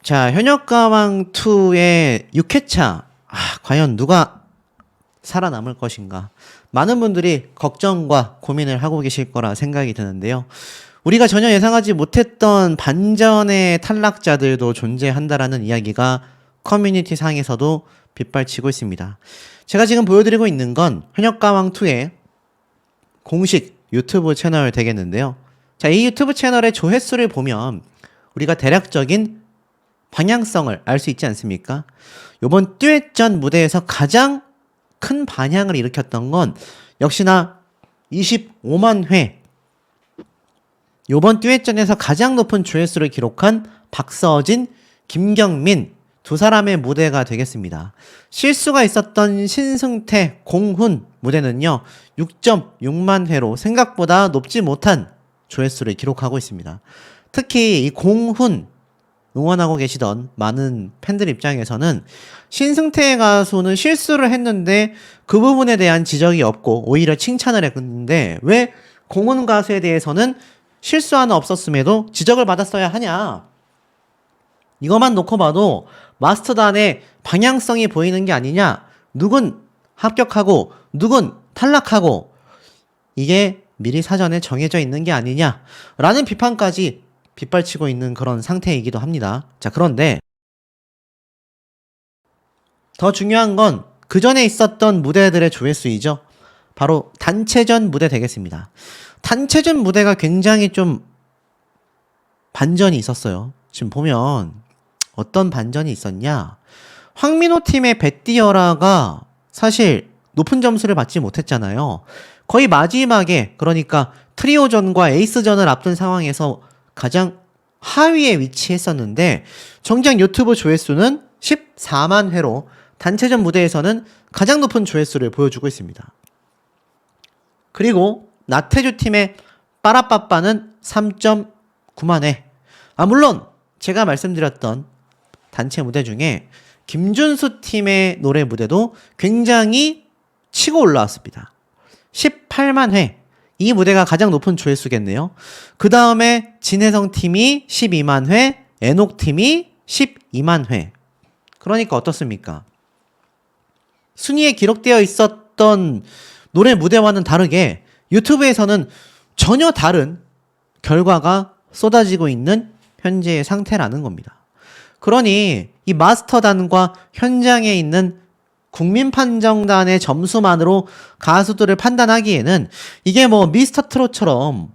자, 현역가왕2의 6회차. 과연 누가 살아남을 것인가? 많은 분들이 걱정과 고민을 하고 계실 거라 생각이 드는데요. 우리가 전혀 예상하지 못했던 반전의 탈락자들도 존재한다라는 이야기가 커뮤니티 상에서도 빗발치고 있습니다. 제가 지금 보여드리고 있는 건 현역가왕2의 공식 유튜브 채널 되겠는데요. 자, 이 유튜브 채널의 조회수를 보면 우리가 대략적인 방향성을 알 수 있지 않습니까? 요번 듀엣전 무대에서 가장 큰 반향을 일으켰던 건 역시나 25만 회. 요번 듀엣전에서 가장 높은 조회수를 기록한 박서진, 김경민 두 사람의 무대가 되겠습니다. 실수가 있었던 신승태, 공훈 무대는요. 6.6만 회로 생각보다 높지 못한 조회수를 기록하고 있습니다. 특히 이 공훈 응원하고 계시던 많은 팬들 입장에서는 신승태 가수는 실수를 했는데 그 부분에 대한 지적이 없고 오히려 칭찬을 했는데 왜 공훈 가수에 대해서는 실수 하나 없었음에도 지적을 받았어야 하냐. 이것만 놓고 봐도 마스터단의 방향성이 보이는 게 아니냐. 누군 합격하고 누군 탈락하고 이게 미리 사전에 정해져 있는 게 아니냐라는 비판까지 빗발치고 있는 그런 상태이기도 합니다. 자, 그런데 더 중요한 건 그 전에 있었던 무대들의 조회수이죠. 바로 단체전 무대 되겠습니다. 단체전 무대가 굉장히 좀 반전이 있었어요. 지금 보면 어떤 반전이 있었냐. 황민호 팀의 배띠어라가 사실 높은 점수를 받지 못했잖아요. 거의 마지막에 그러니까 트리오전과 에이스전을 앞둔 상황에서 가장 하위에 위치했었는데 정작 유튜브 조회수는 14만 회로 단체전 무대에서는 가장 높은 조회수를 보여주고 있습니다. 그리고 나태주 팀의 빠라빠빠는 3.9만 회. 물론 제가 말씀드렸던 단체 무대 중에 김준수 팀의 노래 무대도 굉장히 치고 올라왔습니다. 18만 회. 이 무대가 가장 높은 조회수겠네요. 그 다음에 진혜성 팀이 12만 회, 에녹 팀이 12만 회. 그러니까 어떻습니까? 순위에 기록되어 있었던 노래 무대와는 다르게 유튜브에서는 전혀 다른 결과가 쏟아지고 있는 현재의 상태라는 겁니다. 그러니 이 마스터단과 현장에 있는 국민판정단의 점수만으로 가수들을 판단하기에는 이게 뭐 미스터트롯처럼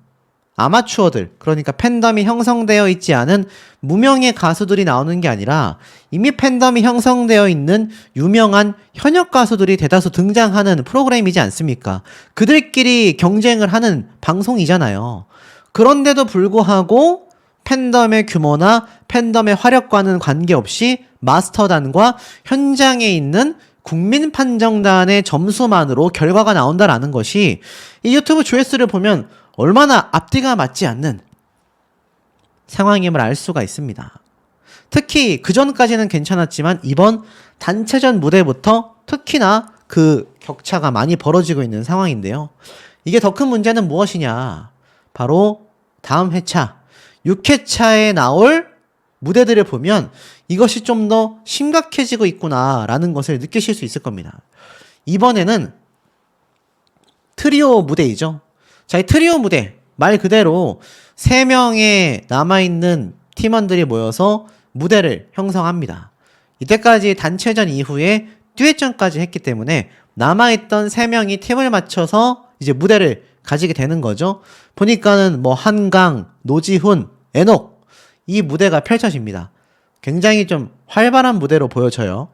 아마추어들, 그러니까 팬덤이 형성되어 있지 않은 무명의 가수들이 나오는 게 아니라 이미 팬덤이 형성되어 있는 유명한 현역 가수들이 대다수 등장하는 프로그램이지 않습니까? 그들끼리 경쟁을 하는 방송이잖아요. 그런데도 불구하고 팬덤의 규모나 팬덤의 화력과는 관계없이 마스터단과 현장에 있는 국민판정단의 점수만으로 결과가 나온다라는 것이 이 유튜브 조회수를 보면 얼마나 앞뒤가 맞지 않는 상황임을 알 수가 있습니다. 특히 그전까지는 괜찮았지만 이번 단체전 무대부터 특히나 그 격차가 많이 벌어지고 있는 상황인데요. 이게 더 큰 문제는 무엇이냐? 바로 다음 회차, 6회차에 나올 무대들을 보면 이것이 좀 더 심각해지고 있구나라는 것을 느끼실 수 있을 겁니다. 이번에는 트리오 무대이죠. 자, 이 트리오 무대, 말 그대로 3명의 남아있는 팀원들이 모여서 무대를 형성합니다. 이때까지 단체전 이후에 듀엣전까지 했기 때문에 남아있던 3명이 팀을 맞춰서 이제 무대를 가지게 되는 거죠. 보니까는 뭐 한강, 노지훈, 에녹 이 무대가 펼쳐집니다. 굉장히 좀 활발한 무대로 보여져요.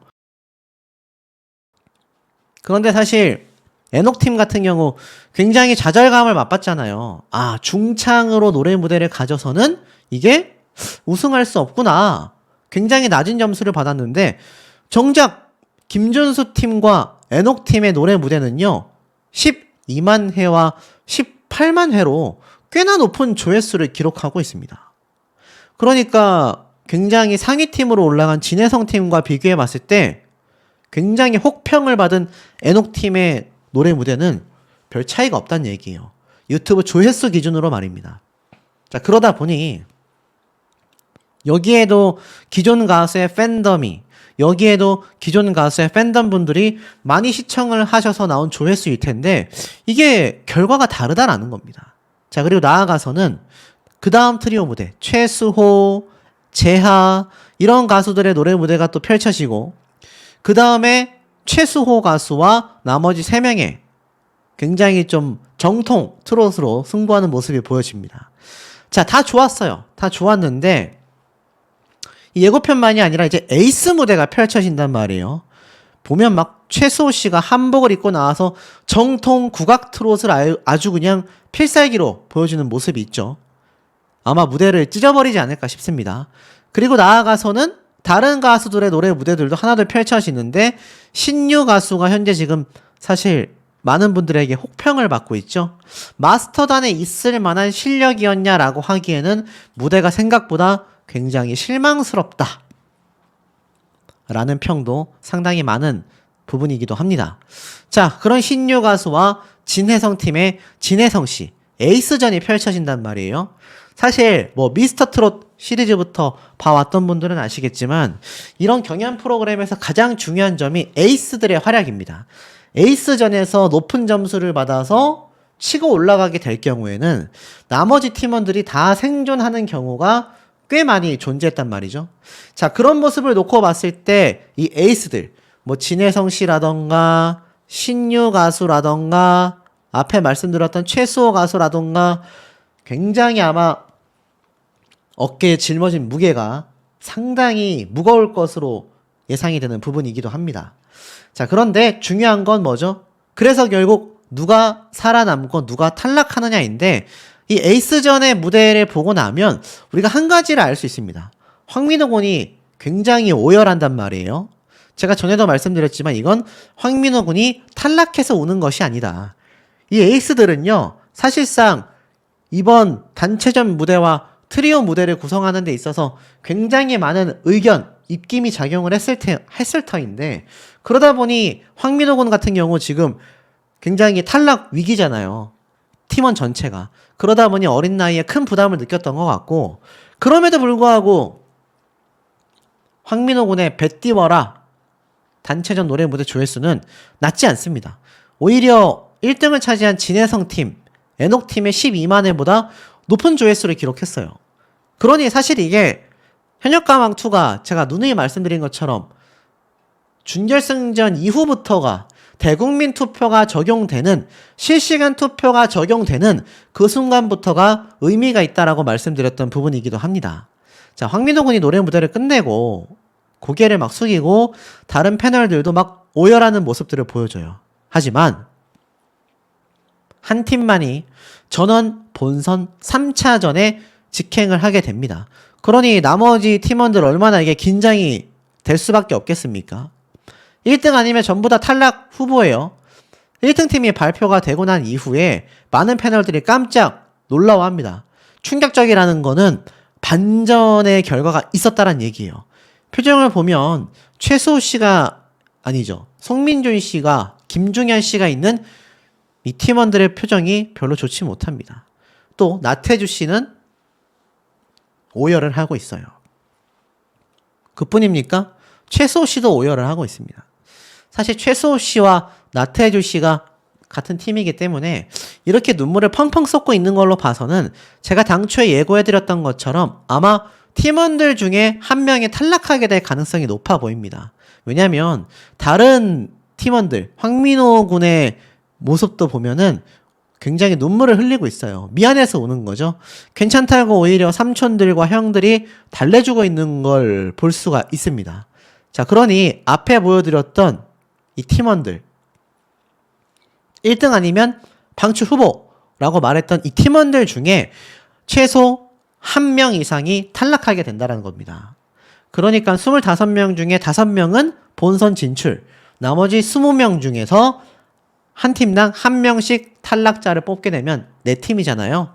그런데 사실 에녹팀 같은 경우 굉장히 좌절감을 맛봤잖아요. 중창으로 노래 무대를 가져서는 이게 우승할 수 없구나. 굉장히 낮은 점수를 받았는데 정작 김준수 팀과 에녹 팀의 노래 무대는요. 12만 회와 18만 회로 꽤나 높은 조회수를 기록하고 있습니다. 그러니까 굉장히 상위 팀으로 올라간 진혜성 팀과 비교해 봤을 때 굉장히 혹평을 받은 에녹 팀의 노래 무대는 별 차이가 없다는 얘기예요. 유튜브 조회수 기준으로 말입니다. 자, 그러다 보니 여기에도 기존 가수의 팬덤이, 여기에도 기존 가수의 팬덤분들이 많이 시청을 하셔서 나온 조회수일 텐데 이게 결과가 다르다라는 겁니다. 자, 그리고 나아가서는 그 다음 트리오 무대 최수호, 재하 이런 가수들의 노래 무대가 또 펼쳐지고 그 다음에 최수호 가수와 나머지 3명의 굉장히 좀 정통 트롯으로 승부하는 모습이 보여집니다. 자, 다 좋았어요. 다 좋았는데 이 예고편만이 아니라 이제 에이스 무대가 펼쳐진단 말이에요. 보면 막 최수호 씨가 한복을 입고 나와서 정통 국악 트롯을 아주 그냥 필살기로 보여주는 모습이 있죠. 아마 무대를 찢어버리지 않을까 싶습니다. 그리고 나아가서는 다른 가수들의 노래 무대들도 하나둘 펼쳐지는데 신유 가수가 현재 지금 사실 많은 분들에게 혹평을 받고 있죠. 마스터단에 있을 만한 실력이었냐라고 하기에는 무대가 생각보다 굉장히 실망스럽다 라는 평도 상당히 많은 부분이기도 합니다. 자, 그런 신유 가수와 진혜성 팀의 진혜성 씨 에이스전이 펼쳐진단 말이에요. 사실 뭐 미스터 트롯 시리즈부터 봐왔던 분들은 아시겠지만 이런 경연 프로그램에서 가장 중요한 점이 에이스들의 활약입니다. 에이스전에서 높은 점수를 받아서 치고 올라가게 될 경우에는 나머지 팀원들이 다 생존하는 경우가 꽤 많이 존재했단 말이죠. 자, 그런 모습을 놓고 봤을 때 이 에이스들 뭐 진혜성 씨라던가 신유 가수라던가 앞에 말씀드렸던 최수호 가수라던가 굉장히 아마 어깨에 짊어진 무게가 상당히 무거울 것으로 예상이 되는 부분이기도 합니다. 자, 그런데 중요한 건 뭐죠? 그래서 결국 누가 살아남고 누가 탈락하느냐인데 이 에이스전의 무대를 보고 나면 우리가 한 가지를 알 수 있습니다. 황민호 군이 굉장히 오열한단 말이에요. 제가 전에도 말씀드렸지만 이건 황민호 군이 탈락해서 오는 것이 아니다. 이 에이스들은요, 사실상 이번 단체전 무대와 트리오 무대를 구성하는 데 있어서 굉장히 많은 의견, 입김이 작용을 했을 터인데 그러다 보니 황민호 군 같은 경우 지금 굉장히 탈락 위기잖아요. 팀원 전체가. 그러다 보니 어린 나이에 큰 부담을 느꼈던 것 같고 그럼에도 불구하고 황민호 군의 배 띄워라 단체전 노래 무대 조회수는 낮지 않습니다. 오히려 1등을 차지한 진혜성 팀, 에녹 팀의 12만 회보다 높은 조회수를 기록했어요. 그러니 사실 이게 현역가왕2가 제가 누누이 말씀드린 것처럼 준결승전 이후부터가 대국민 투표가 적용되는 실시간 투표가 적용되는 그 순간부터가 의미가 있다라고 말씀드렸던 부분이기도 합니다. 자, 황민호 군이 노래 무대를 끝내고 고개를 막 숙이고 다른 패널들도 막 오열하는 모습들을 보여줘요. 하지만 한 팀만이 전원 본선 3차전에 직행을 하게 됩니다. 그러니 나머지 팀원들 얼마나 이게 긴장이 될 수밖에 없겠습니까? 1등 아니면 전부 다 탈락 후보예요. 1등 팀이 발표가 되고 난 이후에 많은 패널들이 깜짝 놀라워합니다. 충격적이라는 거는 반전의 결과가 있었다는 얘기예요. 표정을 보면 최수호 씨가 아니죠. 송민준 씨가 김중현 씨가 있는 이 팀원들의 표정이 별로 좋지 못합니다. 또 나태주 씨는 오열을 하고 있어요. 그뿐입니까? 최수호 씨도 오열을 하고 있습니다. 사실 최수호 씨와 나태주 씨가 같은 팀이기 때문에 이렇게 눈물을 펑펑 쏟고 있는 걸로 봐서는 제가 당초에 예고해드렸던 것처럼 아마 팀원들 중에 한 명이 탈락하게 될 가능성이 높아 보입니다. 왜냐하면 다른 팀원들, 황민호 군의 모습도 보면은 굉장히 눈물을 흘리고 있어요. 미안해서 우는 거죠. 괜찮다고 오히려 삼촌들과 형들이 달래주고 있는 걸 볼 수가 있습니다. 자, 그러니 앞에 보여드렸던 이 팀원들 1등 아니면 방출 후보라고 말했던 이 팀원들 중에 최소 1명 이상이 탈락하게 된다는 겁니다. 그러니까 25명 중에 5명은 본선 진출, 나머지 20명 중에서 한 팀당 1명씩 탈락자를 뽑게 되면 4팀이잖아요.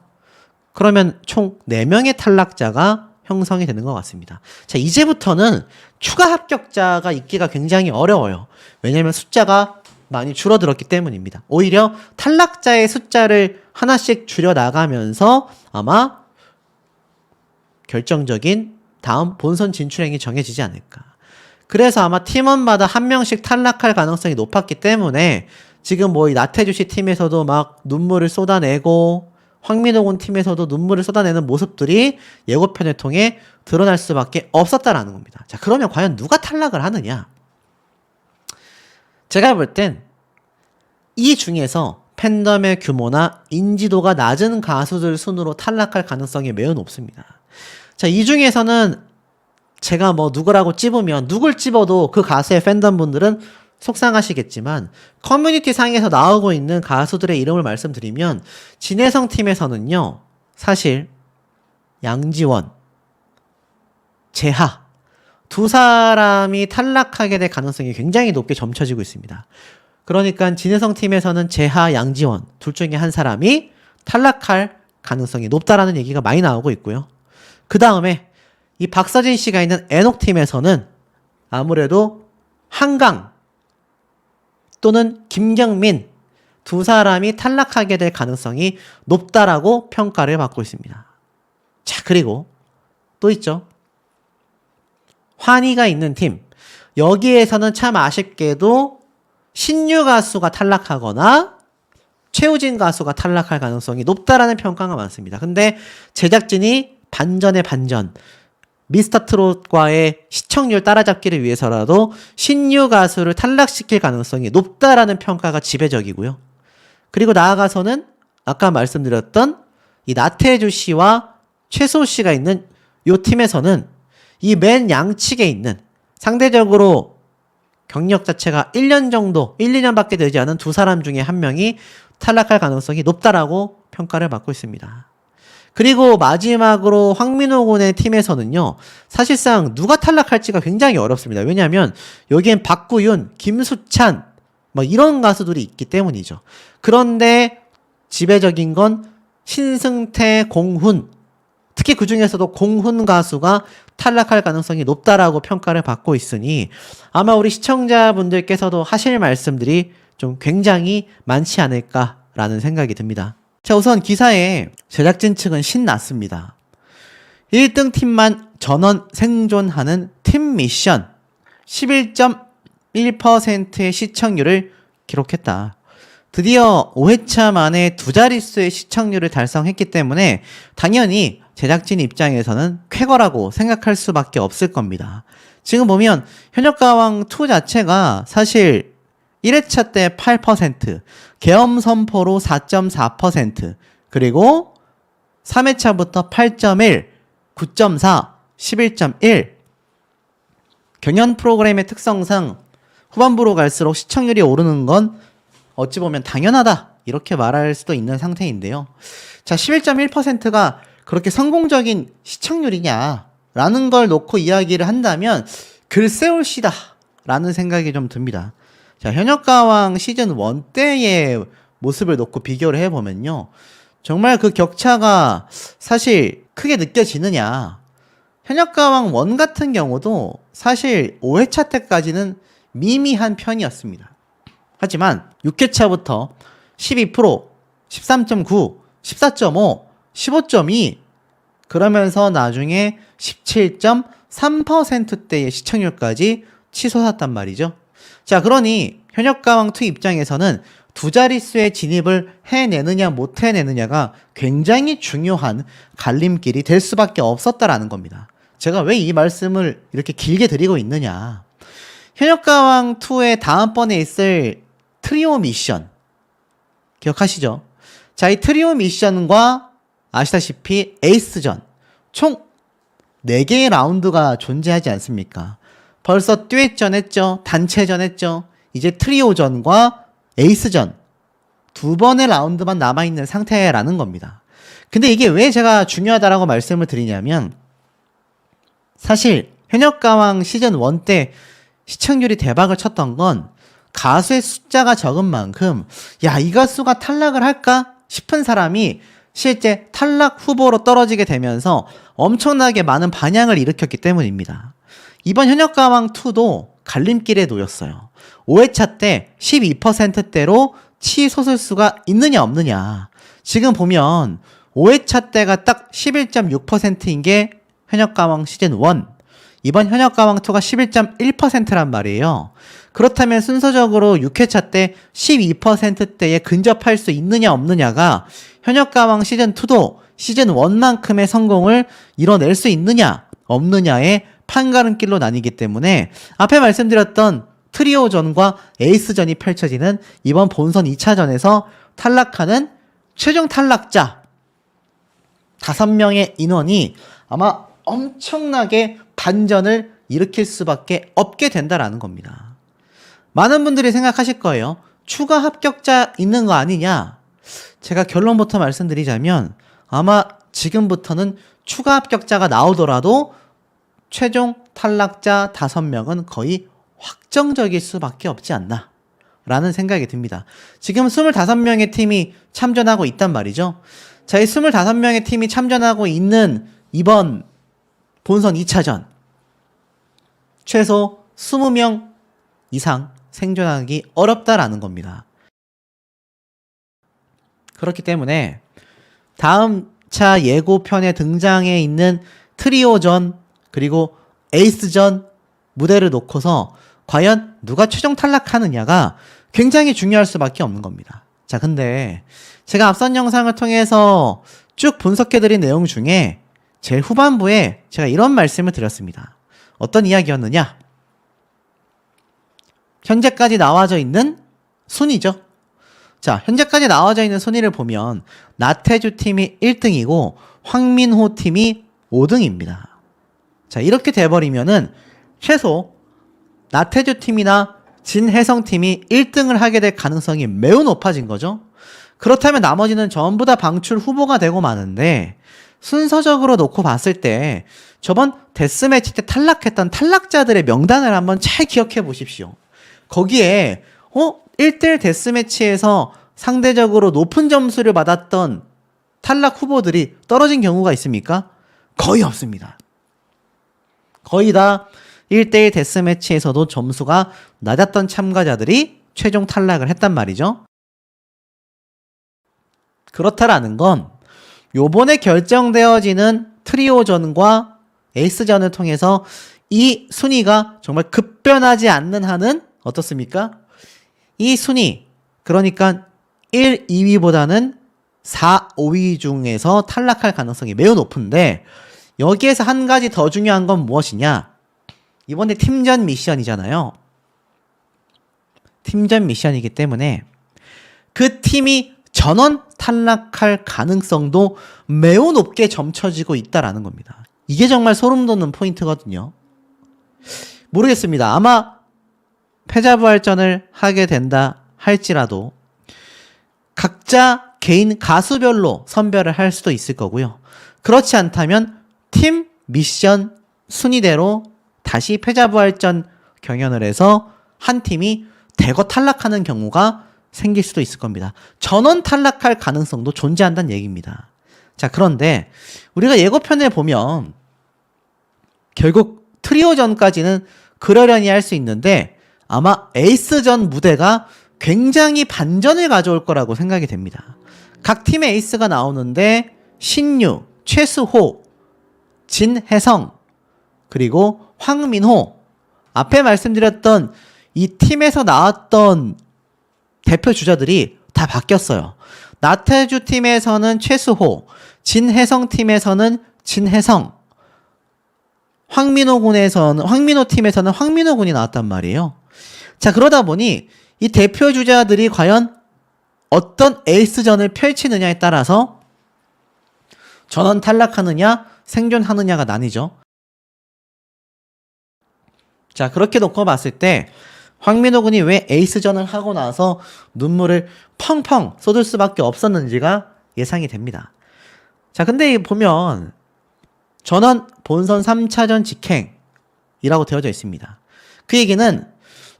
그러면 총 4명의 탈락자가 형성이 되는 것 같습니다. 자, 이제부터는 추가 합격자가 있기가 굉장히 어려워요. 왜냐하면 숫자가 많이 줄어들었기 때문입니다. 오히려 탈락자의 숫자를 하나씩 줄여나가면서 아마 결정적인 다음 본선 진출행이 정해지지 않을까. 그래서 아마 팀원마다 한 명씩 탈락할 가능성이 높았기 때문에 지금 뭐 이 나태주 씨 팀에서도 막 눈물을 쏟아내고 황민호군 팀에서도 눈물을 쏟아내는 모습들이 예고편을 통해 드러날 수밖에 없었다라는 겁니다. 자, 그러면 과연 누가 탈락을 하느냐? 제가 볼 땐 이 중에서 팬덤의 규모나 인지도가 낮은 가수들 순으로 탈락할 가능성이 매우 높습니다. 자, 이 중에서는 제가 뭐 누구라고 찝으면 누굴 찝어도 그 가수의 팬덤분들은 속상하시겠지만 커뮤니티 상에서 나오고 있는 가수들의 이름을 말씀드리면 진혜성 팀에서는요, 사실 양지원, 재하 두 사람이 탈락하게 될 가능성이 굉장히 높게 점쳐지고 있습니다. 그러니까 진혜성 팀에서는 재하, 양지원 둘 중에 한 사람이 탈락할 가능성이 높다라는 얘기가 많이 나오고 있고요. 그 다음에 이 박서진 씨가 있는 에녹 팀에서는 아무래도 한강 또는 김경민 두 사람이 탈락하게 될 가능성이 높다라고 평가를 받고 있습니다. 자, 그리고 또 있죠. 환희가 있는 팀. 여기에서는 참 아쉽게도 신유 가수가 탈락하거나 최우진 가수가 탈락할 가능성이 높다라는 평가가 많습니다. 근데 제작진이 반전의 반전, 미스터트롯과의 시청률 따라잡기를 위해서라도 신유 가수를 탈락시킬 가능성이 높다라는 평가가 지배적이고요. 그리고 나아가서는 아까 말씀드렸던 이 나태주 씨와 최수호 씨가 있는 이 팀에서는 이 맨 양측에 있는 상대적으로 경력 자체가 1년 정도, 1, 2년밖에 되지 않은 두 사람 중에 한 명이 탈락할 가능성이 높다라고 평가를 받고 있습니다. 그리고 마지막으로 황민호 군의 팀에서는요, 사실상 누가 탈락할지가 굉장히 어렵습니다. 왜냐하면 여기엔 박구윤, 김수찬 뭐 이런 가수들이 있기 때문이죠. 그런데 지배적인 건 신승태, 공훈, 특히 그 중에서도 공훈 가수가 탈락할 가능성이 높다라고 평가를 받고 있으니 아마 우리 시청자분들께서도 하실 말씀들이 좀 굉장히 많지 않을까라는 생각이 듭니다. 자, 우선 기사에 제작진 측은 신났습니다. 1등 팀만 전원 생존하는 팀 미션 11.1%의 시청률을 기록했다. 드디어 5회차 만에 두 자릿수의 시청률을 달성했기 때문에 당연히 제작진 입장에서는 쾌거라고 생각할 수밖에 없을 겁니다. 지금 보면 현역가왕2 자체가 사실 1회차 때 8%, 계엄 선포로 4.4%, 그리고 3회차부터 8.1, 9.4, 11.1. 경연 프로그램의 특성상 후반부로 갈수록 시청률이 오르는 건 어찌 보면 당연하다, 이렇게 말할 수도 있는 상태인데요. 자, 11.1%가 그렇게 성공적인 시청률이냐 라는 걸 놓고 이야기를 한다면 글쎄올시다 라는 생각이 좀 듭니다. 자, 현역가왕 시즌 1 때의 모습을 놓고 비교를 해보면요, 정말 그 격차가 사실 크게 느껴지느냐. 현역가왕 1 같은 경우도 사실 5회차 때까지는 미미한 편이었습니다. 하지만 6회차부터 12%, 13.9, 14.5, 15.2 그러면서 나중에 17.3%대의 시청률까지 치솟았단 말이죠. 자, 그러니 현역가왕2 입장에서는 두 자릿수의 진입을 해내느냐 못 해내느냐가 굉장히 중요한 갈림길이 될 수밖에 없었다라는 겁니다. 제가 왜 이 말씀을 이렇게 길게 드리고 있느냐. 현역가왕2의 다음번에 있을 트리오 미션 기억하시죠? 자, 이 트리오 미션과 아시다시피 에이스전 총 4개의 라운드가 존재하지 않습니까? 벌써 듀엣전 했죠. 단체전 했죠. 이제 트리오전과 에이스전 두 번의 라운드만 남아있는 상태라는 겁니다. 근데 이게 왜 제가 중요하다라고 말씀을 드리냐면, 사실 현역가왕 시즌 1 때 시청률이 대박을 쳤던 건 가수의 숫자가 적은 만큼 야, 이 가수가 탈락을 할까 싶은 사람이 실제 탈락 후보로 떨어지게 되면서 엄청나게 많은 반향을 일으켰기 때문입니다. 이번 현역가왕2도 갈림길에 놓였어요. 5회차 때 12%대로 치솟을 수가 있느냐 없느냐. 지금 보면 5회차 때가 딱 11.6%인 게 현역가왕 시즌1, 이번 현역가왕2가 11.1%란 말이에요. 그렇다면 순서적으로 6회차 때 12%대에 근접할 수 있느냐 없느냐가 현역가왕 시즌2도 시즌1만큼의 성공을 이뤄낼 수 있느냐 없느냐의 판가름길로 나뉘기 때문에 앞에 말씀드렸던 트리오전과 에이스전이 펼쳐지는 이번 본선 2차전에서 탈락하는 최종 탈락자 5명의 인원이 아마 엄청나게 반전을 일으킬 수밖에 없게 된다라는 겁니다. 많은 분들이 생각하실 거예요. 추가 합격자 있는 거 아니냐? 제가 결론부터 말씀드리자면 아마 지금부터는 추가 합격자가 나오더라도 최종 탈락자 5명은 거의 확정적일 수밖에 없지 않나 라는 생각이 듭니다. 지금 25명의 팀이 참전하고 있단 말이죠. 자, 이 25명의 팀이 참전하고 있는 이번 본선 2차전 최소 20명 이상 생존하기 어렵다라는 겁니다. 그렇기 때문에 다음 차 예고편에 등장해 있는 트리오전 그리고 에이스전 무대를 놓고서 과연 누가 최종 탈락하느냐가 굉장히 중요할 수밖에 없는 겁니다. 자, 근데 제가 앞선 영상을 통해서 쭉 분석해드린 내용 중에 제일 후반부에 제가 이런 말씀을 드렸습니다. 어떤 이야기였느냐? 현재까지 나와져 있는 순위죠. 자, 현재까지 나와져 있는 순위를 보면 나태주 팀이 1등이고 황민호 팀이 5등입니다. 자, 이렇게 돼버리면은 최소 나태주 팀이나 진혜성 팀이 1등을 하게 될 가능성이 매우 높아진 거죠. 그렇다면 나머지는 전부 다 방출 후보가 되고 마는데 순서적으로 놓고 봤을 때 저번 데스매치 때 탈락했던 탈락자들의 명단을 한번 잘 기억해 보십시오. 거기에 1대1 데스매치에서 상대적으로 높은 점수를 받았던 탈락 후보들이 떨어진 경우가 있습니까? 거의 없습니다. 거의 다 1대1 데스매치에서도 점수가 낮았던 참가자들이 최종 탈락을 했단 말이죠. 그렇다라는 건 요번에 결정되어지는 트리오전과 에이스전을 통해서 이 순위가 정말 급변하지 않는 한은 어떻습니까? 이 순위, 그러니까 1, 2위보다는 4, 5위 중에서 탈락할 가능성이 매우 높은데 여기에서 한 가지 더 중요한 건 무엇이냐? 이번에 팀전 미션이잖아요. 팀전 미션이기 때문에 그 팀이 전원 탈락할 가능성도 매우 높게 점쳐지고 있다라는 겁니다. 이게 정말 소름 돋는 포인트거든요. 모르겠습니다. 아마 패자부활전을 하게 된다 할지라도 각자 개인 가수별로 선별을 할 수도 있을 거고요. 그렇지 않다면 팀 미션 순위대로 다시 패자부활전 경연을 해서 한 팀이 대거 탈락하는 경우가 생길 수도 있을 겁니다. 전원 탈락할 가능성도 존재한다는 얘기입니다. 자, 그런데 우리가 예고편을 보면 결국 트리오전까지는 그러려니 할 수 있는데 아마 에이스전 무대가 굉장히 반전을 가져올 거라고 생각이 됩니다. 각 팀의 에이스가 나오는데 신유, 최수호, 진혜성, 그리고 황민호, 앞에 말씀드렸던 이 팀에서 나왔던 대표 주자들이 다 바뀌었어요. 나태주 팀에서는 최수호, 진혜성 팀에서는 진혜성, 황민호 팀에서는 황민호 군이 나왔단 말이에요. 자, 그러다 보니 이 대표 주자들이 과연 어떤 에이스전을 펼치느냐에 따라서 전원 탈락하느냐, 생존하느냐가 나뉘죠. 자, 그렇게 놓고 봤을 때 황민호 군이 왜 에이스전을 하고 나서 눈물을 펑펑 쏟을 수밖에 없었는지가 예상이 됩니다. 자, 근데 보면 전원 본선 3차전 직행이라고 되어져 있습니다. 그 얘기는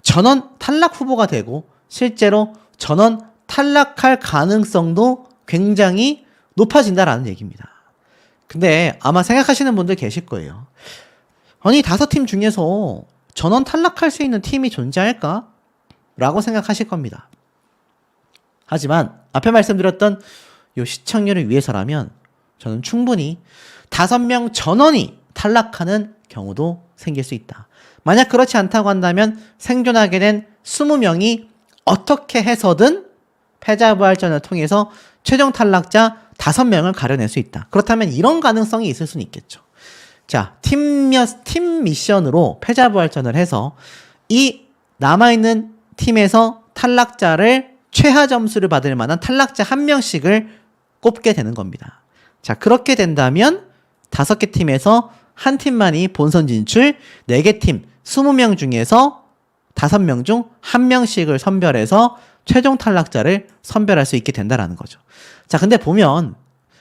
전원 탈락 후보가 되고 실제로 전원 탈락할 가능성도 굉장히 높아진다라는 얘기입니다. 근데 아마 생각하시는 분들 계실 거예요. 아니, 5팀 중에서 전원 탈락할 수 있는 팀이 존재할까? 라고 생각하실 겁니다. 하지만 앞에 말씀드렸던 이 시청률을 위해서라면 저는 충분히 5명 전원이 탈락하는 경우도 생길 수 있다. 만약 그렇지 않다고 한다면 생존하게 된 20명이 어떻게 해서든 패자부활전을 통해서 최종 탈락자 5명을 가려낼 수 있다. 그렇다면 이런 가능성이 있을 수는 있겠죠. 자, 팀 미션으로 패자부활전을 해서 이 남아있는 팀에서 탈락자를 최하 점수를 받을 만한 탈락자 1명씩을 꼽게 되는 겁니다. 자, 그렇게 된다면 5개 팀에서 한 팀만이 본선 진출, 4개 팀 20명 중에서 5명 중 1명씩을 선별해서 최종 탈락자를 선별할 수 있게 된다라는 거죠. 자, 근데 보면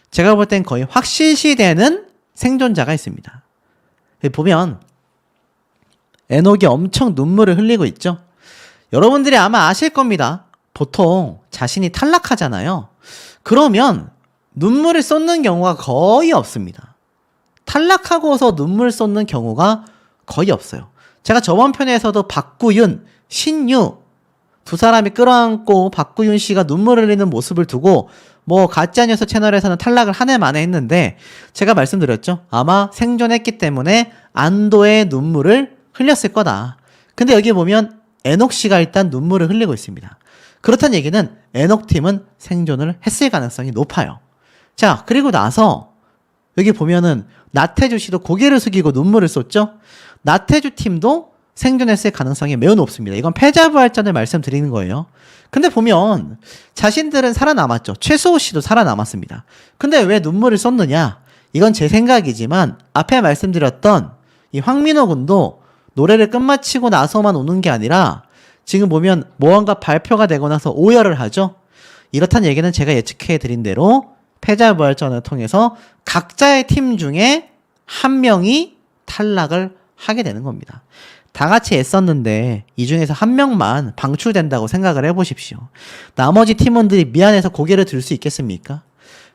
제가 볼 땐 거의 확실시되는 생존자가 있습니다. 보면 에녹이 엄청 눈물을 흘리고 있죠. 여러분들이 아마 아실 겁니다. 보통 자신이 탈락하잖아요. 그러면 눈물을 쏟는 경우가 거의 없습니다. 탈락하고서 눈물 쏟는 경우가 거의 없어요. 제가 저번 편에서도 박구윤, 신유 두 사람이 끌어안고 박구윤 씨가 눈물을 흘리는 모습을 두고 뭐 가짜뉴스 채널에서는 탈락을 한 해 만에 했는데 제가 말씀드렸죠. 아마 생존했기 때문에 안도의 눈물을 흘렸을 거다. 근데 여기 보면 에녹 씨가 일단 눈물을 흘리고 있습니다. 그렇다는 얘기는 에녹 팀은 생존을 했을 가능성이 높아요. 자, 그리고 나서 여기 보면은 나태주 씨도 고개를 숙이고 눈물을 쏟죠. 나태주 팀도 생존했을 가능성이 매우 높습니다. 이건 패자부활전을 말씀드리는 거예요. 근데 보면 자신들은 살아남았죠. 최수호 씨도 살아남았습니다. 근데 왜 눈물을 쏟느냐? 이건 제 생각이지만 앞에 말씀드렸던 이 황민호 군도 노래를 끝마치고 나서만 우는 게 아니라 지금 보면 무언가 발표가 되고 나서 오열을 하죠. 이렇다는 얘기는 제가 예측해 드린 대로 패자부활전을 통해서 각자의 팀 중에 한 명이 탈락을 하게 되는 겁니다. 다 같이 애썼는데 이 중에서 한 명만 방출된다고 생각을 해보십시오. 나머지 팀원들이 미안해서 고개를 들 수 있겠습니까?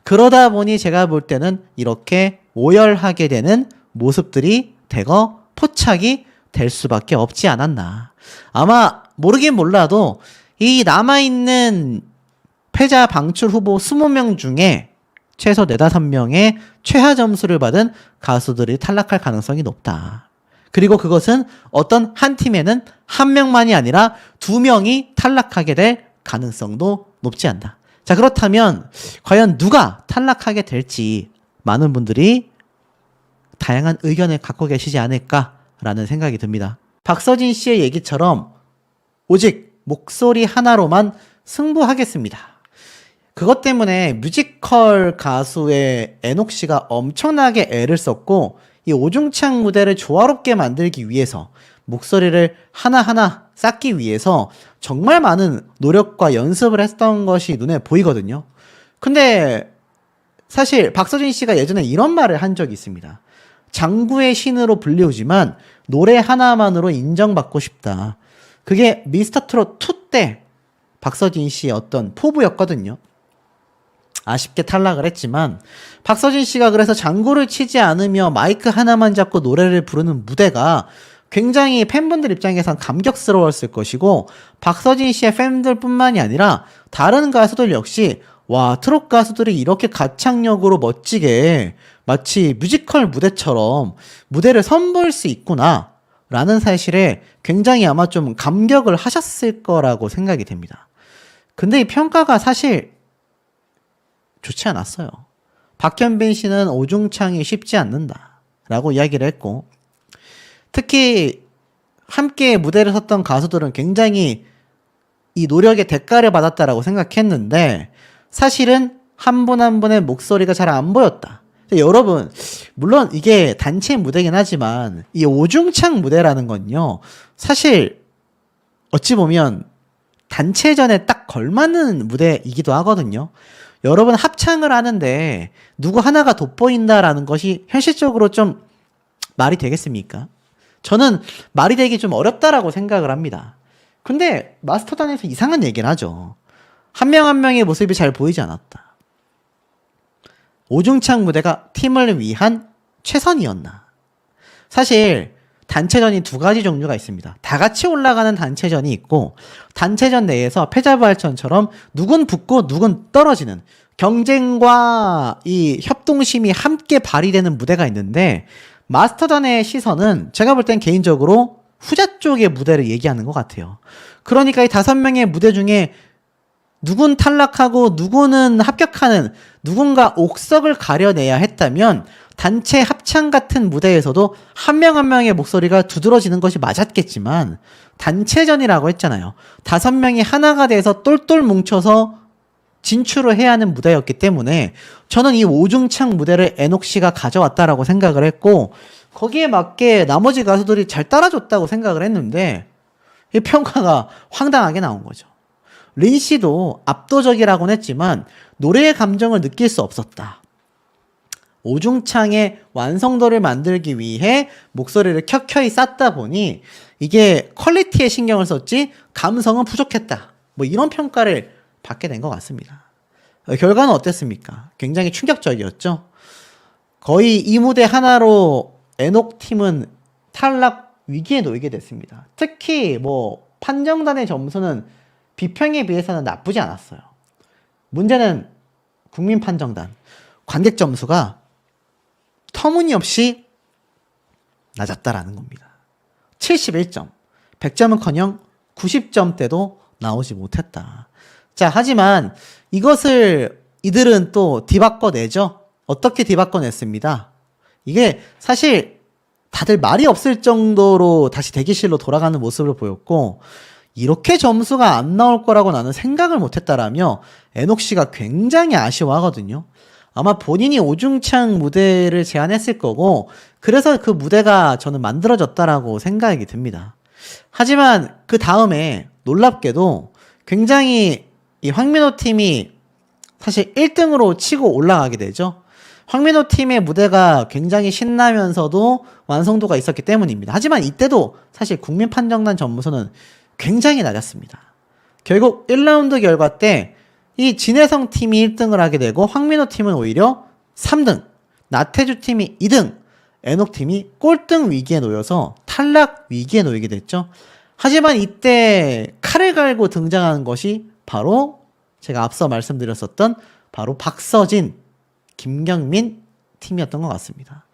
그러다 보니 제가 볼 때는 이렇게 오열하게 되는 모습들이 대거 포착이 될 수밖에 없지 않았나. 아마 모르긴 몰라도 이 남아있는 패자 방출 후보 20명 중에 최소 4-5명의 최하 점수를 받은 가수들이 탈락할 가능성이 높다. 그리고 그것은 어떤 한 팀에는 한 명만이 아니라 2명이 탈락하게 될 가능성도 높지 않다. 자, 그렇다면 과연 누가 탈락하게 될지 많은 분들이 다양한 의견을 갖고 계시지 않을까라는 생각이 듭니다. 박서진 씨의 얘기처럼 오직 목소리 하나로만 승부하겠습니다. 그것 때문에 뮤지컬 가수의 에녹 씨가 엄청나게 애를 썼고 이 오중창 무대를 조화롭게 만들기 위해서 목소리를 하나하나 쌓기 위해서 정말 많은 노력과 연습을 했던 것이 눈에 보이거든요. 근데 사실 박서진 씨가 예전에 이런 말을 한 적이 있습니다. 장구의 신으로 불리우지만 노래 하나만으로 인정받고 싶다. 그게 미스터트롯 2 때 박서진 씨의 어떤 포부였거든요. 아쉽게 탈락을 했지만 박서진 씨가 그래서 장구를 치지 않으며 마이크 하나만 잡고 노래를 부르는 무대가 굉장히 팬분들 입장에선 감격스러웠을 것이고 박서진 씨의 팬들뿐만이 아니라 다른 가수들 역시 와, 트롯 가수들이 이렇게 가창력으로 멋지게 마치 뮤지컬 무대처럼 무대를 선보일 수 있구나 라는 사실에 굉장히 아마 좀 감격을 하셨을 거라고 생각이 됩니다. 근데 이 평가가 사실 좋지 않았어요. 박현빈 씨는 오중창이 쉽지 않는다 라고 이야기를 했고, 특히 함께 무대를 섰던 가수들은 굉장히 이 노력의 대가를 받았다라고 생각했는데 사실은 한 분 한 분의 목소리가 잘 안 보였다. 여러분, 물론 이게 단체 무대긴 하지만 이 오중창 무대라는 건요, 사실 어찌 보면 단체전에 딱 걸맞는 무대이기도 하거든요. 여러분, 합창을 하는데 누구 하나가 돋보인다라는 것이 현실적으로 좀 말이 되겠습니까? 저는 말이 되기 좀 어렵다라고 생각을 합니다. 근데 마스터단에서 이상한 얘기를 하죠. 한 명 한 명의 모습이 잘 보이지 않았다. 오중창 무대가 팀을 위한 최선이었나? 사실 단체전이 2가지 종류가 있습니다. 다 같이 올라가는 단체전이 있고, 단체전 내에서 패자부활전처럼 누군 붙고 누군 떨어지는 경쟁과 이 협동심이 함께 발휘되는 무대가 있는데, 마스터단의 시선은 제가 볼 땐 개인적으로 후자 쪽의 무대를 얘기하는 것 같아요. 그러니까 이 5명의 무대 중에 누군 탈락하고 누구는 합격하는 누군가 옥석을 가려내야 했다면 단체 합창 같은 무대에서도 한 명 한 명의 목소리가 두드러지는 것이 맞았겠지만 단체전이라고 했잖아요. 5명이 하나가 돼서 똘똘 뭉쳐서 진출을 해야 하는 무대였기 때문에 저는 이 오중창 무대를 에녹 씨가 가져왔다라고 생각을 했고 거기에 맞게 나머지 가수들이 잘 따라줬다고 생각을 했는데 이 평가가 황당하게 나온 거죠. 린 씨도 압도적이라고는 했지만 노래의 감정을 느낄 수 없었다. 오중창의 완성도를 만들기 위해 목소리를 켜켜이 쌌다 보니 이게 퀄리티에 신경을 썼지 감성은 부족했다. 뭐 이런 평가를 받게 된 것 같습니다. 결과는 어땠습니까? 굉장히 충격적이었죠. 거의 이 무대 하나로 에녹 팀은 탈락 위기에 놓이게 됐습니다. 특히 뭐 판정단의 점수는 비평에 비해서는 나쁘지 않았어요. 문제는 국민 판정단 관객 점수가 터무니없이 낮았다라는 겁니다. 71점, 100점은커녕 90점대도 나오지 못했다. 자, 하지만 이것을 이들은 또 뒤바꿔내죠. 어떻게 뒤바꿔냈습니다. 이게 사실 다들 말이 없을 정도로 다시 대기실로 돌아가는 모습을 보였고 이렇게 점수가 안 나올 거라고 나는 생각을 못했다라며 에녹 씨가 굉장히 아쉬워하거든요. 아마 본인이 오중창 무대를 제안했을 거고 그래서 그 무대가 저는 만들어졌다라고 생각이 듭니다. 하지만 그 다음에 놀랍게도 굉장히 이 황민호 팀이 사실 1등으로 치고 올라가게 되죠. 황민호 팀의 무대가 굉장히 신나면서도 완성도가 있었기 때문입니다. 하지만 이때도 사실 국민 판정단 점수는 굉장히 낮았습니다. 결국 1라운드 결과 때 이 진혜성 팀이 1등을 하게 되고 황민호 팀은 오히려 3등, 나태주 팀이 2등, 에녹 팀이 꼴등 위기에 놓여서 탈락 위기에 놓이게 됐죠. 하지만 이때 칼을 갈고 등장하는 것이 바로 제가 앞서 말씀드렸었던 바로 박서진, 김경민 팀이었던 것 같습니다.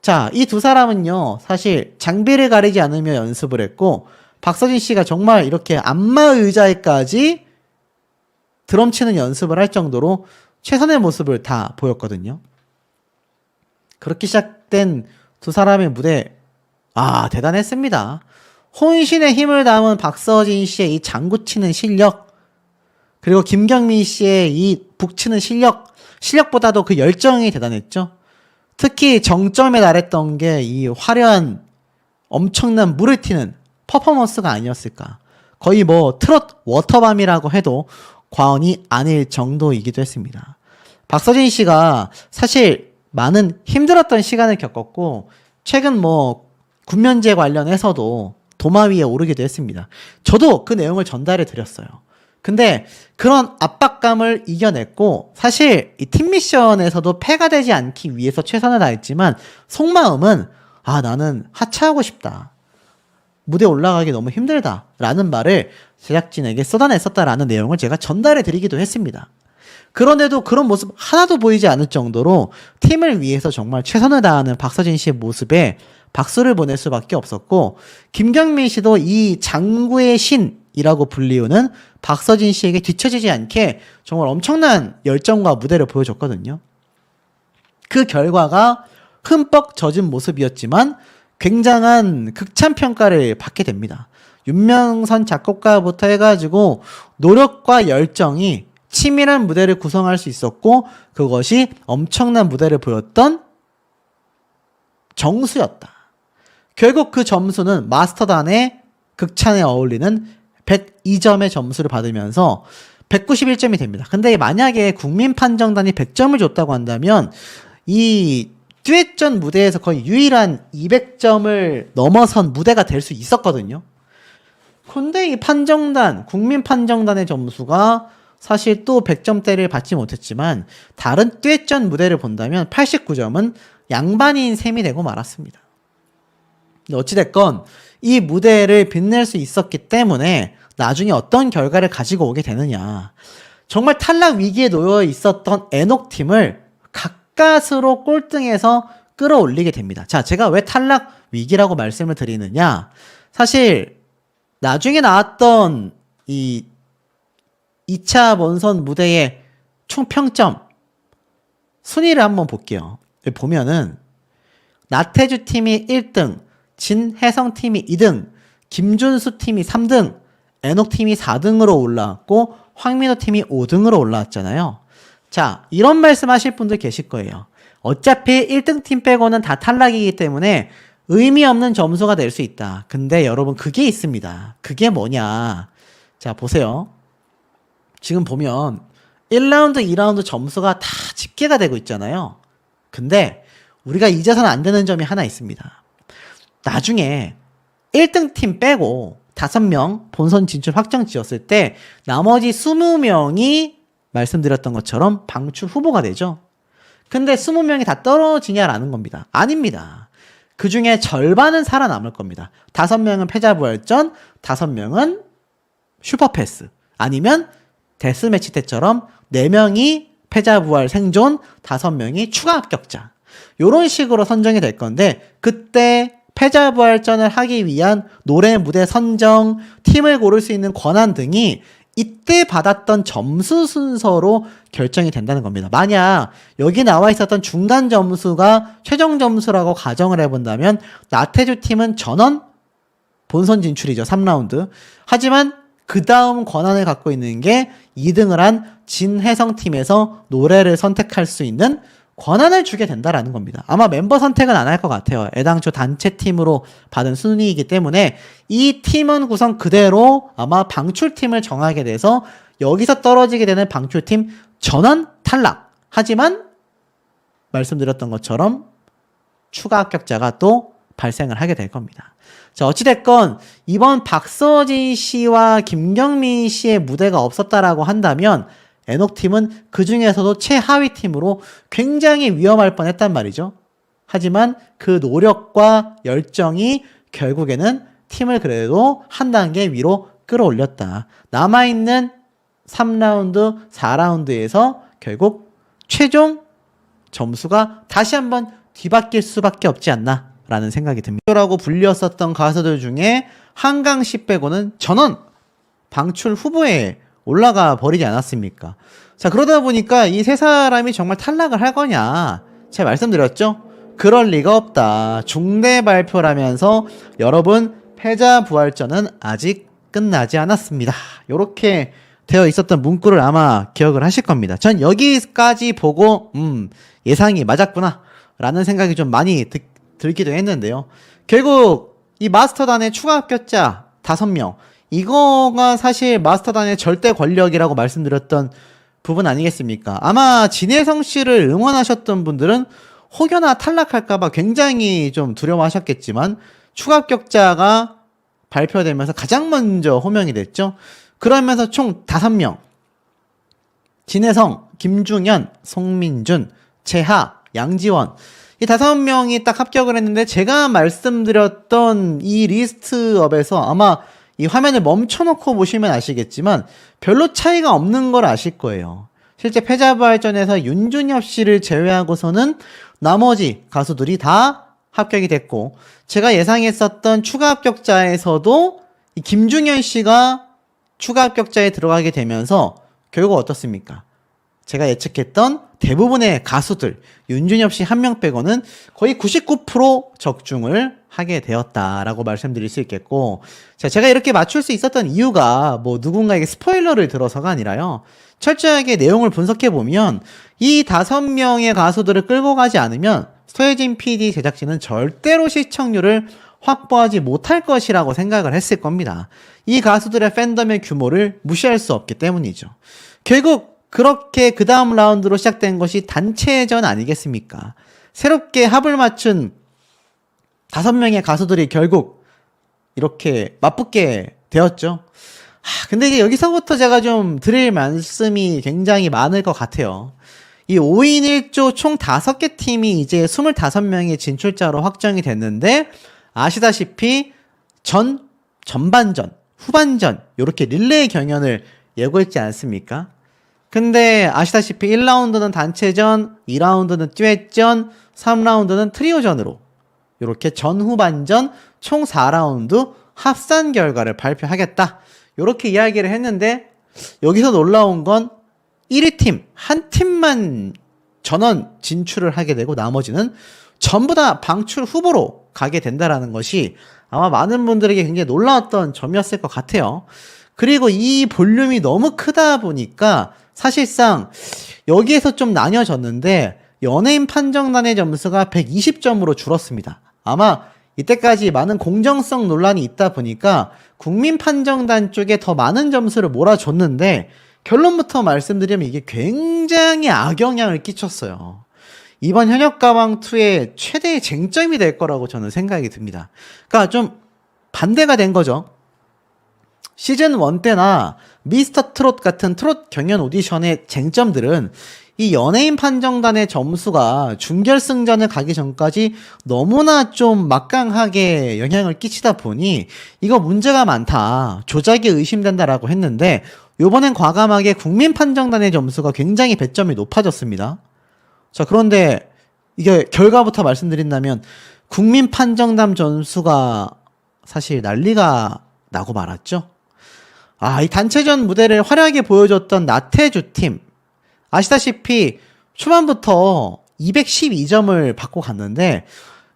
자, 이 두 사람은요, 사실 장비를 가리지 않으며 연습을 했고, 박서진 씨가 정말 이렇게 안마 의자에까지 드럼 치는 연습을 할 정도로 최선의 모습을 다 보였거든요. 그렇게 시작된 두 사람의 무대, 대단했습니다. 혼신의 힘을 담은 박서진 씨의 이 장구 치는 실력, 그리고 김경민 씨의 이 북치는 실력보다도 그 열정이 대단했죠. 특히 정점에 달했던 게 이 화려한 엄청난 물을 튀는 퍼포먼스가 아니었을까. 거의 뭐 트롯 워터밤이라고 해도 과언이 아닐 정도이기도 했습니다. 박서진 씨가 사실 많은 힘들었던 시간을 겪었고 최근 뭐 군면제 관련해서도 도마 위에 오르기도 했습니다. 저도 그 내용을 전달해 드렸어요. 근데 그런 압박감을 이겨냈고 사실 이 팀 미션에서도 패가 되지 않기 위해서 최선을 다했지만 속마음은 나는 하차하고 싶다. 무대에 올라가기 너무 힘들다. 라는 말을 제작진에게 쏟아냈었다라는 내용을 제가 전달해 드리기도 했습니다. 그런데도 그런 모습 하나도 보이지 않을 정도로 팀을 위해서 정말 최선을 다하는 박서진 씨의 모습에 박수를 보낼 수밖에 없었고 김경민 씨도 이 장구의 신이라고 불리우는 박서진 씨에게 뒤처지지 않게 정말 엄청난 열정과 무대를 보여줬거든요. 그 결과가 흠뻑 젖은 모습이었지만 굉장한 극찬 평가를 받게 됩니다. 윤명선 작곡가부터 해가지고 노력과 열정이 치밀한 무대를 구성할 수 있었고 그것이 엄청난 무대를 보였던 정수였다. 결국 그 점수는 마스터단의 극찬에 어울리는 102점의 점수를 받으면서 191점이 됩니다. 근데 만약에 국민 판정단이 100점을 줬다고 한다면 이 듀엣전 무대에서 거의 유일한 200점을 넘어선 무대가 될 수 있었거든요. 근데 이 판정단, 국민 판정단의 점수가 사실 또 100점대를 받지 못했지만 다른 듀엣전 무대를 본다면 89점은 양반인 셈이 되고 말았습니다. 어찌됐건 이 무대를 빛낼 수 있었기 때문에 나중에 어떤 결과를 가지고 오게 되느냐. 정말 탈락 위기에 놓여 있었던 에녹 팀을 가까스로 꼴등에서 끌어올리게 됩니다. 자, 제가 왜 탈락 위기라고 말씀을 드리느냐? 사실 나중에 나왔던 이 2차 본선 무대의 총 평점 순위를 한번 볼게요. 보면은 나태주 팀이 1등, 진혜성 팀이 2등, 김준수 팀이 3등, 애녹 팀이 4등으로 올라왔고 황민호 팀이 5등으로 올라왔잖아요. 자, 이런 말씀 하실 분들 계실 거예요. 어차피 1등 팀 빼고는 다 탈락이기 때문에 의미 없는 점수가 될 수 있다. 근데 여러분 그게 있습니다. 그게 뭐냐. 자, 보세요. 지금 보면 1라운드, 2라운드 점수가 다 집계가 되고 있잖아요. 근데 우리가 잊어서는 안 되는 점이 하나 있습니다. 나중에 1등 팀 빼고 5명 본선 진출 확정 지었을 때 나머지 20명이 말씀드렸던 것처럼 방출 후보가 되죠. 근데 20명이 다 떨어지냐라는 겁니다. 아닙니다. 그 중에 절반은 살아남을 겁니다. 5명은 패자부활전, 5명은 슈퍼패스, 아니면 데스매치 때처럼 4명이 패자부활 생존, 5명이 추가 합격자. 요런 식으로 선정이 될 건데, 그때 패자부활전을 하기 위한 노래 무대 선정, 팀을 고를 수 있는 권한 등이 이때 받았던 점수 순서로 결정이 된다는 겁니다. 만약 여기 나와 있었던 중간 점수가 최종 점수라고 가정을 해본다면 나태주 팀은 전원 본선 진출이죠. 3라운드. 하지만 그 다음 권한을 갖고 있는 게 2등을 한 진혜성 팀에서 노래를 선택할 수 있는 권한을 주게 된다라는 겁니다. 아마 멤버 선택은 안 할 것 같아요. 애당초 단체 팀으로 받은 순위이기 때문에 이 팀원 구성 그대로 아마 방출팀을 정하게 돼서 여기서 떨어지게 되는 방출팀 전원 탈락. 하지만 말씀드렸던 것처럼 추가 합격자가 또 발생을 하게 될 겁니다. 자, 어찌됐건 이번 박서진 씨와 김경민 씨의 무대가 없었다라고 한다면 애녹팀은 그 중에서도 최하위 팀으로 굉장히 위험할 뻔했단 말이죠. 하지만 그 노력과 열정이 결국에는 팀을 그래도 한 단계 위로 끌어올렸다. 남아있는 3라운드, 4라운드에서 결국 최종 점수가 다시 한번 뒤바뀔 수밖에 없지 않나 라는 생각이 듭니다. 라고 불렸었던 가수들 중에 한강 씨 빼고는 전원 방출 후보에 올라가 버리지 않았습니까? 자, 그러다 보니까 이 세 사람이 정말 탈락을 할 거냐? 제가 말씀드렸죠? 그럴 리가 없다. 중대 발표라면서 여러분 패자 부활전은 아직 끝나지 않았습니다. 이렇게 되어 있었던 문구를 아마 기억을 하실 겁니다. 전 여기까지 보고 예상이 맞았구나 라는 생각이 좀 많이 들기도 했는데요. 결국 이 마스터단의 추가 합격자 5명, 이거가 사실 마스터단의 절대 권력이라고 말씀드렸던 부분 아니겠습니까? 아마 진혜성 씨를 응원하셨던 분들은 혹여나 탈락할까봐 굉장히 좀 두려워하셨겠지만 추가 합격자가 발표되면서 가장 먼저 호명이 됐죠. 그러면서 총 5명, 진혜성, 김중현, 송민준, 채하, 양지원, 이 5명이 딱 합격을 했는데 제가 말씀드렸던 이 리스트업에서 아마 이 화면을 멈춰놓고 보시면 아시겠지만 별로 차이가 없는 걸 아실 거예요. 실제 패자부활전에서 윤준엽 씨를 제외하고서는 나머지 가수들이 다 합격이 됐고, 제가 예상했었던 추가 합격자에서도 이 김중현 씨가 추가 합격자에 들어가게 되면서 결국 어떻습니까? 제가 예측했던 대부분의 가수들, 윤준엽 씨 한 명 빼고는 거의 99% 적중을 하게 되었다라고 말씀드릴 수 있겠고, 자, 제가 이렇게 맞출 수 있었던 이유가 뭐 누군가에게 스포일러를 들어서가 아니라요. 철저하게 내용을 분석해보면 이 5명의 가수들을 끌고 가지 않으면 서혜진 PD 제작진은 절대로 시청률을 확보하지 못할 것이라고 생각을 했을 겁니다. 이 가수들의 팬덤의 규모를 무시할 수 없기 때문이죠. 결국 그렇게 그 다음 라운드로 시작된 것이 단체전 아니겠습니까? 새롭게 합을 맞춘 5명의 가수들이 결국 이렇게 맞붙게 되었죠. 근데 이제 여기서부터 제가 좀 드릴 말씀이 굉장히 많을 것 같아요. 이 5인 1조 총 5개 팀이 이제 25명의 진출자로 확정이 됐는데, 아시다시피 전반전, 후반전 이렇게 릴레이 경연을 예고했지 않습니까? 근데 아시다시피 1라운드는 단체전, 2라운드는 듀엣전, 3라운드는 트리오전으로 이렇게 전후반전 총 4라운드 합산 결과를 발표하겠다. 이렇게 이야기를 했는데 여기서 놀라운 건 1위 팀, 한 팀만 전원 진출을 하게 되고 나머지는 전부 다 방출 후보로 가게 된다라는 것이 아마 많은 분들에게 굉장히 놀라웠던 점이었을 것 같아요. 그리고 이 볼륨이 너무 크다 보니까 사실상 여기에서 좀 나뉘어졌는데 연예인 판정단의 점수가 120점으로 줄었습니다. 아마 이때까지 많은 공정성 논란이 있다 보니까 국민 판정단 쪽에 더 많은 점수를 몰아줬는데 결론부터 말씀드리면 이게 굉장히 악영향을 끼쳤어요. 이번 현역가왕2의 최대의 쟁점이 될 거라고 저는 생각이 듭니다. 그러니까 좀 반대가 된 거죠. 시즌 1 때나 미스터 트롯 같은 트롯 경연 오디션의 쟁점들은 이 연예인 판정단의 점수가 준결승전을 가기 전까지 너무나 좀 막강하게 영향을 끼치다 보니 이거 문제가 많다, 조작이 의심된다라고 했는데 요번엔 과감하게 국민 판정단의 점수가 굉장히 배점이 높아졌습니다. 자, 그런데 이게 결과부터 말씀드린다면 국민 판정단 점수가 사실 난리가 나고 말았죠. 이 단체전 무대를 화려하게 보여줬던 나태주 팀, 아시다시피 초반부터 212점을 받고 갔는데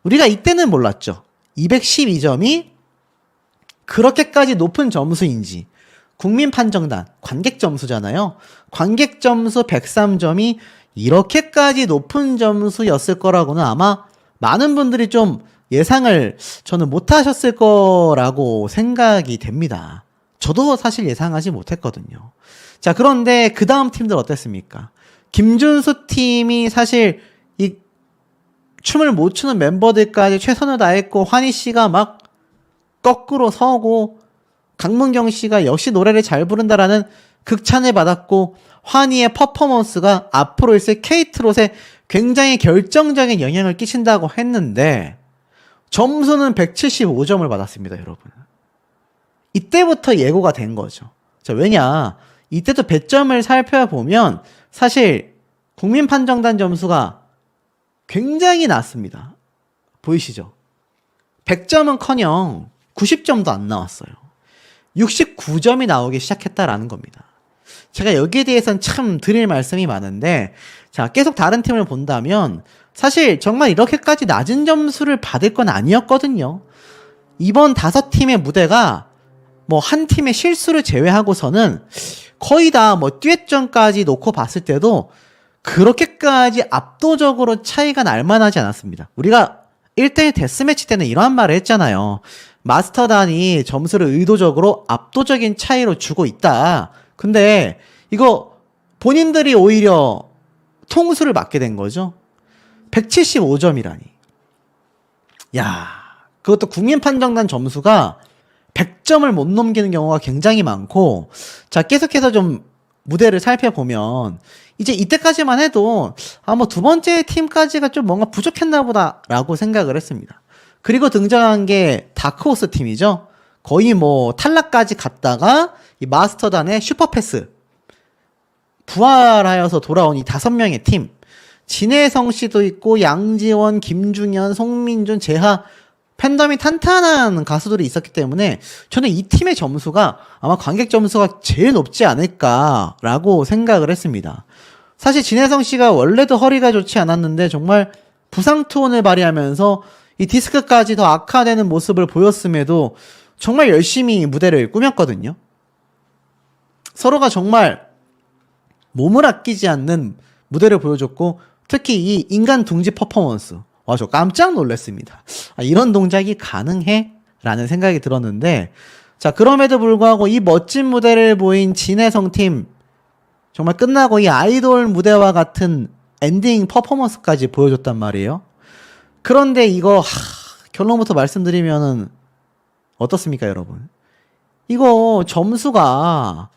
우리가 이때는 몰랐죠. 212점이 그렇게까지 높은 점수인지. 국민 판정단 관객 점수잖아요. 관객 점수 103점이 이렇게까지 높은 점수였을 거라고는 아마 많은 분들이 좀 예상을 저는 못 하셨을 거라고 생각이 됩니다. 저도 사실 예상하지 못했거든요. 자, 그런데 그 다음 팀들 어땠습니까? 김준수 팀이 사실 이 춤을 못 추는 멤버들까지 최선을 다했고 환희 씨가 막 거꾸로 서고 강문경 씨가 역시 노래를 잘 부른다라는 극찬을 받았고 환희의 퍼포먼스가 앞으로 있을 K트롯에 굉장히 결정적인 영향을 끼친다고 했는데 점수는 175점을 받았습니다, 여러분. 이때부터 예고가 된 거죠. 자, 왜냐? 이때도 배점을 살펴보면 사실 국민 판정단 점수가 굉장히 낮습니다. 보이시죠? 100점은커녕 90점도 안 나왔어요. 69점이 나오기 시작했다라는 겁니다. 제가 여기에 대해서는 참 드릴 말씀이 많은데, 자, 계속 다른 팀을 본다면 사실 정말 이렇게까지 낮은 점수를 받을 건 아니었거든요. 이번 5팀의 무대가 뭐 한 팀의 실수를 제외하고서는 거의 다 뭐 듀엣전까지 놓고 봤을 때도 그렇게까지 압도적으로 차이가 날 만하지 않았습니다. 우리가 1대1 데스매치 때는 이러한 말을 했잖아요. 마스터단이 점수를 의도적으로 압도적인 차이로 주고 있다. 근데 이거 본인들이 오히려 통수를 맞게 된 거죠. 175점이라니. 야, 그것도 국민 판정단 점수가 100점을 못 넘기는 경우가 굉장히 많고, 자, 계속해서 좀 무대를 살펴보면 이제 이때까지만 해도 뭐 두 번째 팀까지가 좀 뭔가 부족했나 보다라고 생각을 했습니다. 그리고 등장한 게 다크호스 팀이죠. 거의 뭐 탈락까지 갔다가 이 마스터단의 슈퍼패스 부활하여서 돌아온 이 5명의 팀, 진혜성 씨도 있고 양지원, 김중현, 송민준, 재하, 팬덤이 탄탄한 가수들이 있었기 때문에 저는 이 팀의 점수가 아마 관객 점수가 제일 높지 않을까라고 생각을 했습니다. 사실 진혜성 씨가 원래도 허리가 좋지 않았는데 정말 부상 투혼을 발휘하면서 이 디스크까지 더 악화되는 모습을 보였음에도 정말 열심히 무대를 꾸몄거든요. 서로가 정말 몸을 아끼지 않는 무대를 보여줬고, 특히 이 인간 둥지 퍼포먼스, 저 깜짝 놀랐습니다. 이런 동작이 가능해? 라는 생각이 들었는데, 자, 그럼에도 불구하고 이 멋진 무대를 보인 진혜성 팀, 정말 끝나고 이 아이돌 무대와 같은 엔딩 퍼포먼스까지 보여줬단 말이에요. 그런데 이거 결론부터 말씀드리면은 어떻습니까, 여러분? 이거 점수가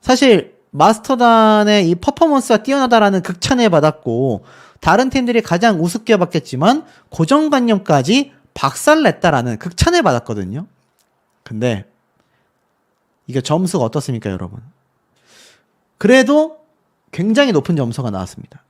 사실 마스터단의 이 퍼포먼스가 뛰어나다라는 극찬을 받았고, 다른 팀들이 가장 우습게 봤겠지만 고정관념까지 박살냈다라는 극찬을 받았거든요. 근데 이게 점수가 어떻습니까, 여러분? 그래도 굉장히 높은 점수가 나왔습니다.